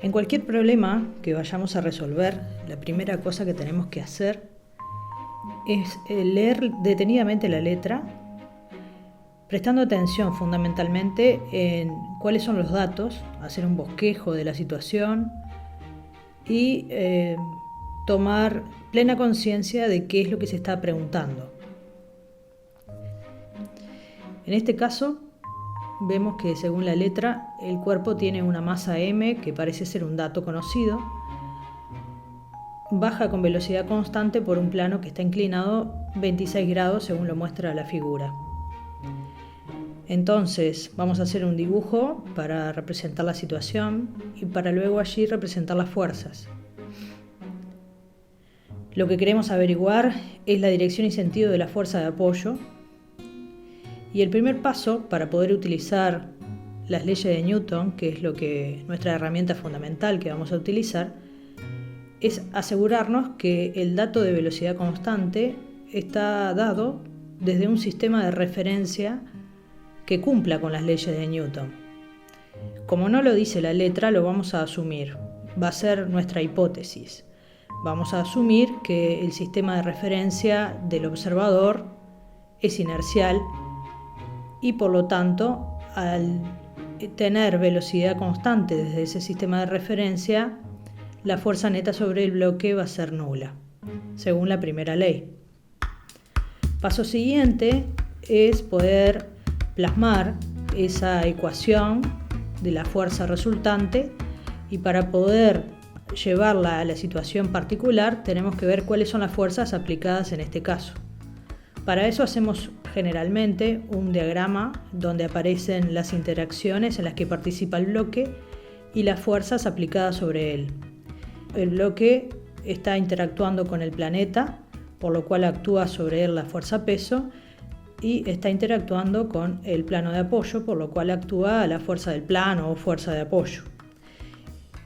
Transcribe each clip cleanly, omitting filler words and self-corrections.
En cualquier problema que vayamos a resolver, la primera cosa que tenemos que hacer es leer detenidamente la letra, prestando atención fundamentalmente en cuáles son los datos, hacer un bosquejo de la situación y tomar plena conciencia de qué es lo que se está preguntando. En este caso, vemos que según la letra, el cuerpo tiene una masa m, que parece ser un dato conocido, baja con velocidad constante por un plano que está inclinado 26 grados según lo muestra la figura. Entonces vamos a hacer un dibujo para representar la situación y para luego allí representar las fuerzas. Lo que queremos averiguar es la dirección y sentido de la fuerza de apoyo. Y el primer paso para poder utilizar las leyes de Newton, que es nuestra herramienta fundamental que vamos a utilizar, es asegurarnos que el dato de velocidad constante está dado desde un sistema de referencia que cumpla con las leyes de Newton. Como no lo dice la letra, lo vamos a asumir. Va a ser nuestra hipótesis. Vamos a asumir que el sistema de referencia del observador es inercial y por lo tanto, al tener velocidad constante desde ese sistema de referencia, la fuerza neta sobre el bloque va a ser nula, según la primera ley. Paso siguiente es poder plasmar esa ecuación de la fuerza resultante, y para poder llevarla a la situación particular tenemos que ver cuáles son las fuerzas aplicadas en este caso. Para eso hacemos generalmente un diagrama donde aparecen las interacciones en las que participa el bloque y las fuerzas aplicadas sobre él. El bloque está interactuando con el planeta, por lo cual actúa sobre él la fuerza peso, y está interactuando con el plano de apoyo, por lo cual actúa la fuerza del plano o fuerza de apoyo.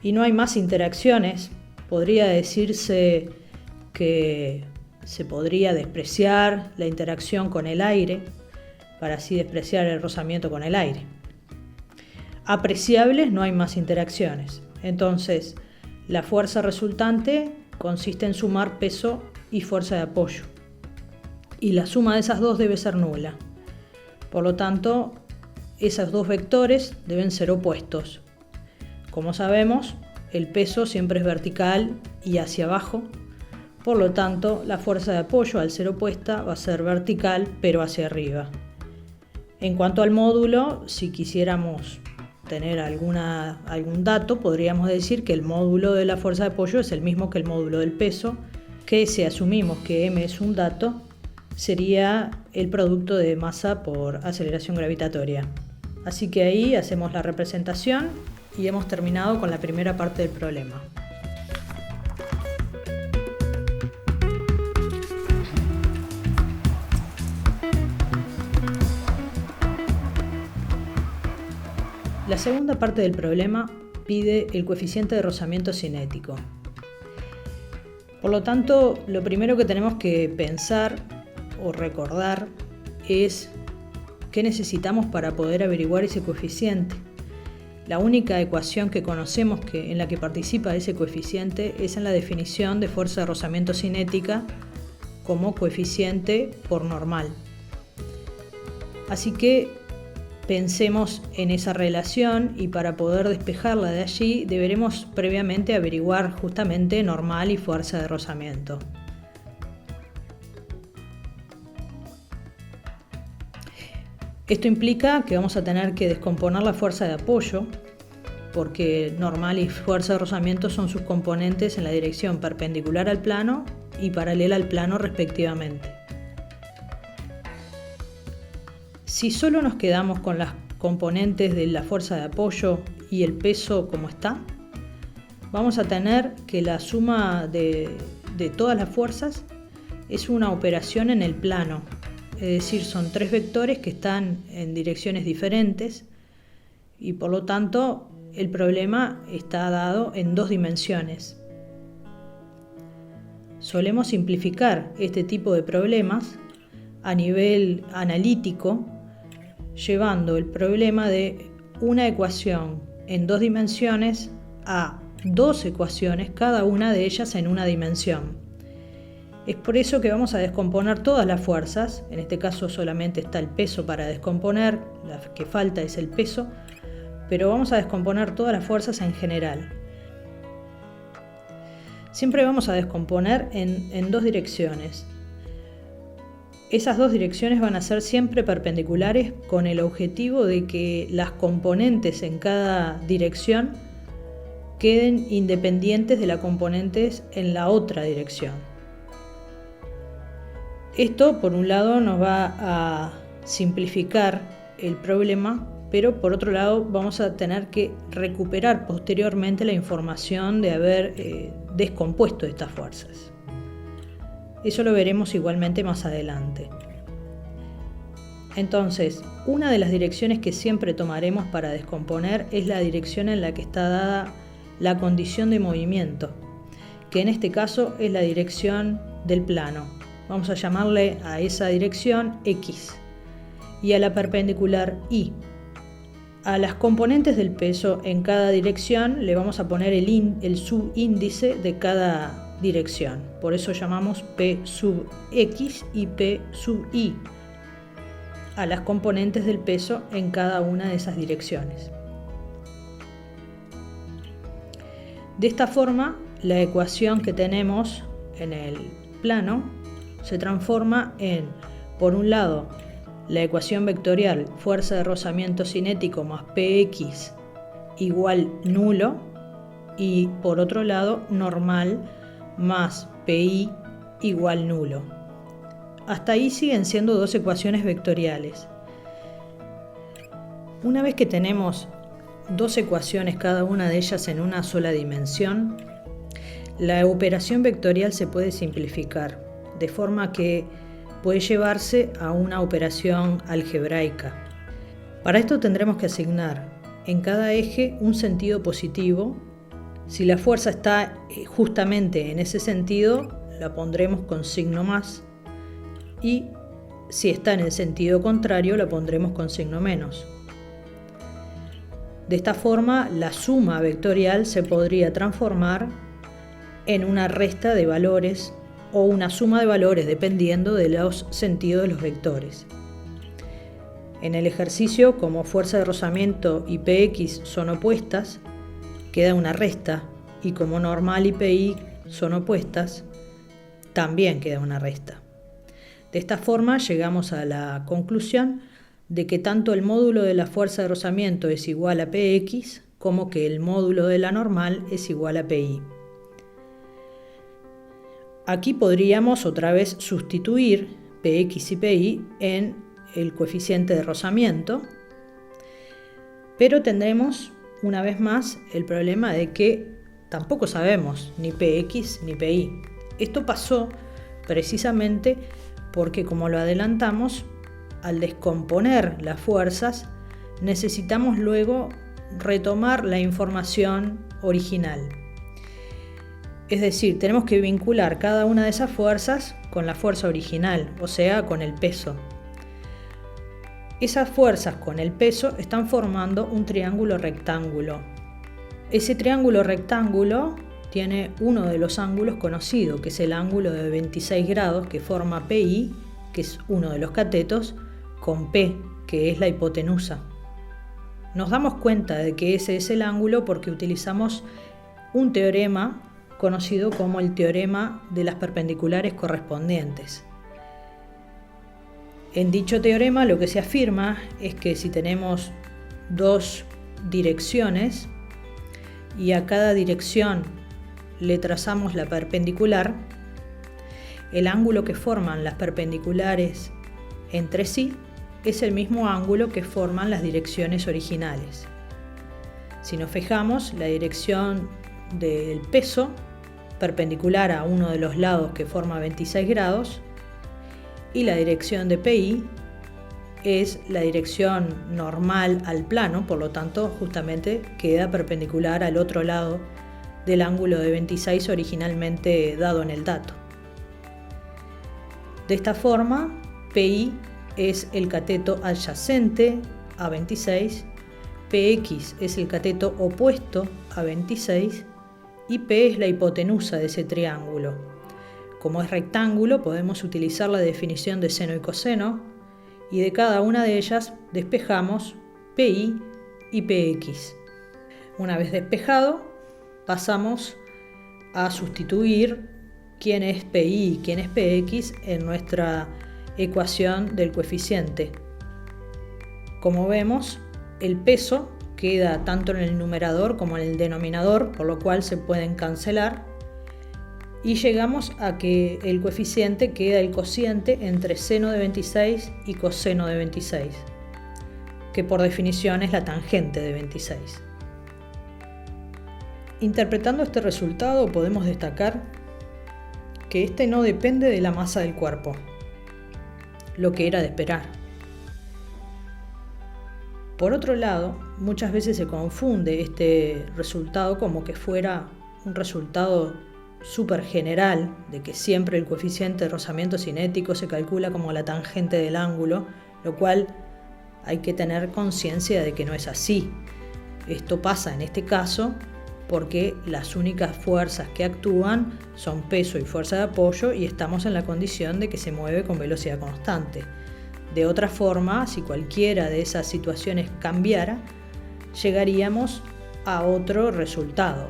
Y no hay más interacciones. Podría decirse que se podría despreciar la interacción con el aire, para así despreciar el rozamiento con el aire. Apreciables no hay más interacciones. Entonces, la fuerza resultante consiste en sumar peso y fuerza de apoyo. Y la suma de esas dos debe ser nula. Por lo tanto, esos dos vectores deben ser opuestos. Como sabemos, el peso siempre es vertical y hacia abajo. Por lo tanto, la fuerza de apoyo, al ser opuesta, va a ser vertical, pero hacia arriba. En cuanto al módulo, si quisiéramos tener algún dato, podríamos decir que el módulo de la fuerza de apoyo es el mismo que el módulo del peso, que si asumimos que m es un dato, sería el producto de masa por aceleración gravitatoria. Así que ahí hacemos la representación y hemos terminado con la primera parte del problema. La segunda parte del problema pide el coeficiente de rozamiento cinético. Por lo tanto, lo primero que tenemos que pensar o recordar es qué necesitamos para poder averiguar ese coeficiente. La única ecuación que conocemos en la que participa ese coeficiente es en la definición de fuerza de rozamiento cinética como coeficiente por normal. Así que pensemos en esa relación, y para poder despejarla de allí deberemos previamente averiguar justamente normal y fuerza de rozamiento. Esto implica que vamos a tener que descomponer la fuerza de apoyo, porque normal y fuerza de rozamiento son sus componentes en la dirección perpendicular al plano y paralela al plano respectivamente. Si solo nos quedamos con las componentes de la fuerza de apoyo y el peso como está, vamos a tener que la suma de todas las fuerzas es una operación en el plano. Es decir, son tres vectores que están en direcciones diferentes y por lo tanto el problema está dado en dos dimensiones. Solemos simplificar este tipo de problemas a nivel analítico, llevando el problema de una ecuación en dos dimensiones a dos ecuaciones, cada una de ellas en una dimensión. Es por eso que vamos a descomponer todas las fuerzas. En este caso solamente está el peso para descomponer, la que falta es el peso, pero vamos a descomponer todas las fuerzas en general. Siempre vamos a descomponer en dos direcciones. Esas dos direcciones van a ser siempre perpendiculares con el objetivo de que las componentes en cada dirección queden independientes de las componentes en la otra dirección. Esto, por un lado, nos va a simplificar el problema, pero por otro lado vamos a tener que recuperar posteriormente la información de haber descompuesto estas fuerzas. Eso lo veremos igualmente más adelante. Entonces, una de las direcciones que siempre tomaremos para descomponer es la dirección en la que está dada la condición de movimiento, que en este caso es la dirección del plano. Vamos a llamarle a esa dirección X y a la perpendicular Y. A las componentes del peso en cada dirección le vamos a poner el subíndice de cada dirección. Por eso llamamos P sub X y P sub Y a las componentes del peso en cada una de esas direcciones. De esta forma, la ecuación que tenemos en el plano se transforma en, por un lado, la ecuación vectorial fuerza de rozamiento cinético más Px igual nulo, y por otro lado, normal más Pi igual nulo. Hasta ahí siguen siendo dos ecuaciones vectoriales. Una vez que tenemos dos ecuaciones, cada una de ellas en una sola dimensión, la operación vectorial se puede simplificar, de forma que puede llevarse a una operación algebraica. Para esto tendremos que asignar en cada eje un sentido positivo. Si la fuerza está justamente en ese sentido, la pondremos con signo más, y si está en el sentido contrario, la pondremos con signo menos. De esta forma, la suma vectorial se podría transformar en una resta de valores o una suma de valores dependiendo de los sentidos de los vectores. En el ejercicio, como fuerza de rozamiento y Px son opuestas, queda una resta, y como normal y Pi son opuestas, también queda una resta. De esta forma llegamos a la conclusión de que tanto el módulo de la fuerza de rozamiento es igual a Px como que el módulo de la normal es igual a Pi. Aquí podríamos otra vez sustituir Px y Pi en el coeficiente de rozamiento, pero tendremos una vez más el problema de que tampoco sabemos ni Px ni Pi. Esto pasó precisamente porque, como lo adelantamos, al descomponer las fuerzas necesitamos luego retomar la información original. Es decir, tenemos que vincular cada una de esas fuerzas con la fuerza original, o sea, con el peso. Esas fuerzas con el peso están formando un triángulo rectángulo. Ese triángulo rectángulo tiene uno de los ángulos conocidos, que es el ángulo de 26 grados que forma PI, que es uno de los catetos, con P, que es la hipotenusa. Nos damos cuenta de que ese es el ángulo porque utilizamos un teorema conocido como el teorema de las perpendiculares correspondientes. En dicho teorema lo que se afirma es que si tenemos dos direcciones y a cada dirección le trazamos la perpendicular, el ángulo que forman las perpendiculares entre sí es el mismo ángulo que forman las direcciones originales. Si nos fijamos, la dirección del peso perpendicular a uno de los lados que forma 26 grados y la dirección de Pi es la dirección normal al plano, por lo tanto justamente queda perpendicular al otro lado del ángulo de 26 originalmente dado en el dato. De esta forma, Pi es el cateto adyacente a 26, Px es el cateto opuesto a 26 y P es la hipotenusa de ese triángulo. Como es rectángulo, podemos utilizar la definición de seno y coseno, y de cada una de ellas despejamos PI y PX. Una vez despejado, pasamos a sustituir quién es PI y quién es PX en nuestra ecuación del coeficiente. Como vemos, el peso queda tanto en el numerador como en el denominador, por lo cual se pueden cancelar, y llegamos a que el coeficiente queda el cociente entre seno de 26 y coseno de 26, que por definición es la tangente de 26. Interpretando este resultado podemos destacar que este no depende de la masa del cuerpo, lo que era de esperar. Por otro lado, muchas veces se confunde este resultado como que fuera un resultado súper general, de que siempre el coeficiente de rozamiento cinético se calcula como la tangente del ángulo, lo cual hay que tener conciencia de que no es así. Esto pasa en este caso porque las únicas fuerzas que actúan son peso y fuerza de apoyo, y estamos en la condición de que se mueve con velocidad constante. De otra forma, si cualquiera de esas situaciones cambiara, llegaríamos a otro resultado.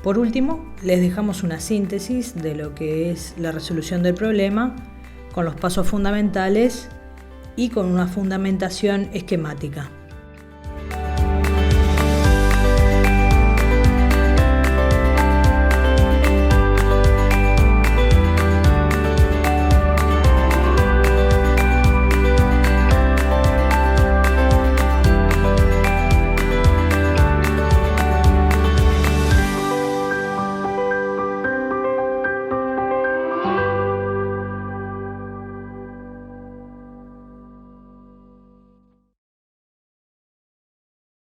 Por último, les dejamos una síntesis de lo que es la resolución del problema, con los pasos fundamentales y con una fundamentación esquemática.